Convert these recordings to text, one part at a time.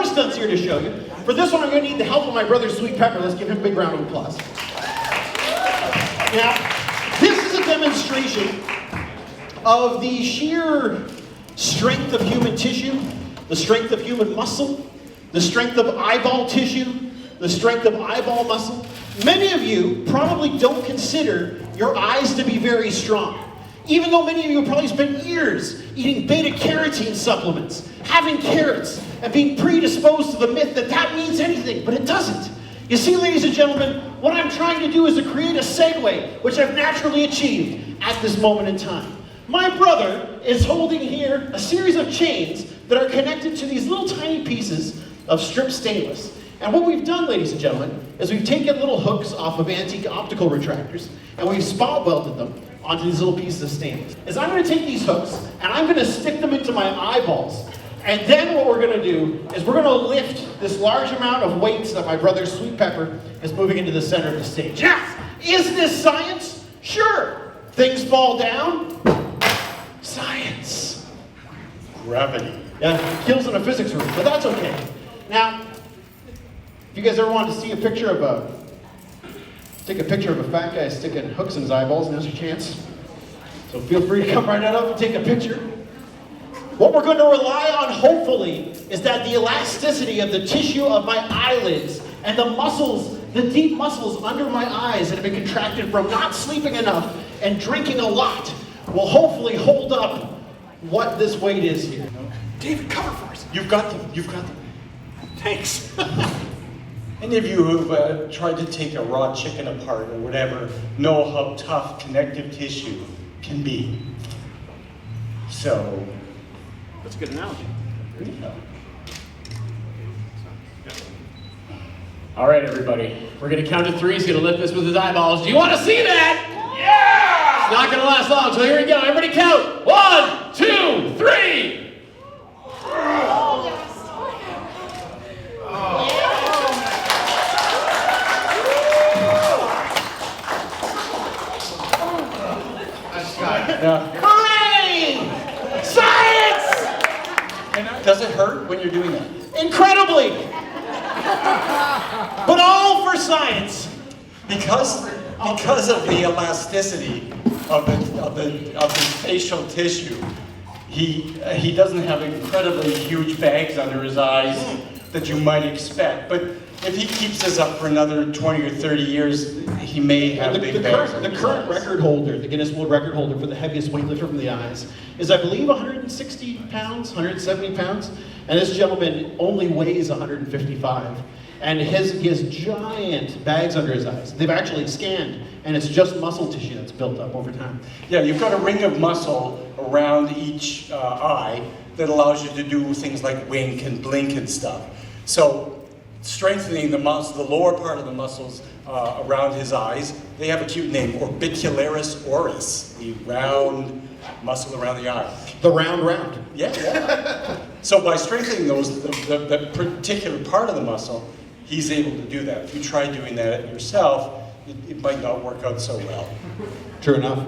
more stunts here to show you. For this one, I'm going to need the help of my brother, Sweet Pepper. Let's give him a big round of applause. Now, this is a demonstration of the sheer strength of human tissue, the strength of human muscle, the strength of eyeball tissue, the strength of eyeball muscle. Many of you probably don't consider your eyes to be very strong. Even though many of you have probably spent years eating beta-carotene supplements, having carrots, and being predisposed to the myth that that means anything, but it doesn't. You see, ladies and gentlemen, what I'm trying to do is to create a segue, which I've naturally achieved at this moment in time. My brother is holding here a series of chains that are connected to these little tiny pieces of stripped stainless. And what we've done, ladies and gentlemen, is we've taken little hooks off of antique optical retractors, and we've spot welded them onto these little pieces of stainless. Is I'm going to take these hooks, and I'm going to stick them into my eyeballs. And then what we're going to do is we're going to lift this large amount of weights that my brother Sweet Pepper is moving into the center of the stage. Now, is this science? Sure. Things fall down. Science. Gravity. Yeah, it kills in a physics room, but that's okay. Now, if you guys ever wanted to see a picture of take a picture of a fat guy sticking hooks in his eyeballs, now's your chance. So feel free to come right on up and take a picture. What we're going to rely on, hopefully, is that the elasticity of the tissue of my eyelids and the muscles, the deep muscles under my eyes that have been contracted from not sleeping enough and drinking a lot, will hopefully hold up what this weight is here. David, cover for us. You've got them. You've got them. Thanks. Any of you who've tried to take a raw chicken apart or whatever know how tough connective tissue can be. So, That's a good analogy. yeah. All right, everybody. We're going to count to 3. He's going to lift this with his eyeballs. Do you want to see that? Yeah! It's not going to last long, so here we go. Everybody count. 1, 2, 3. Yeah. Hooray! Science! And does it hurt when you're doing that? Incredibly! But all for science. Because of the elasticity of the facial tissue, he doesn't have incredibly huge bags under his eyes that you might expect. But if he keeps this up for another 20 or 30 years, he may have big bags. The current record holder, the Guinness World Record holder for the heaviest weightlifter from the eyes, is I believe 160 pounds, 170 pounds, and this gentleman only weighs 155. And he has giant bags under his eyes. They've actually scanned, and it's just muscle tissue that's built up over time. Yeah, you've got a ring of muscle around each eye that allows you to do things like wink and blink and stuff. So strengthening the muscle, the lower part of the muscles around his eyes, they have a cute name, orbicularis oris, the round muscle around the eye. The round. Yeah. So by strengthening those, the particular part of the muscle, he's able to do that. If you try doing that yourself, it might not work out so well. True enough.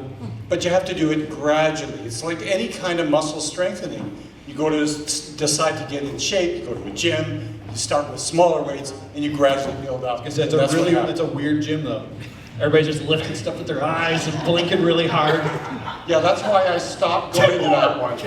But you have to do it gradually. It's like any kind of muscle strengthening. You go to decide to get in shape, you go to a gym, you start with smaller weights, and you gradually build up. It's a weird gym though. Everybody's just lifting stuff with their eyes and blinking really hard. Yeah, that's why I stopped going to that one.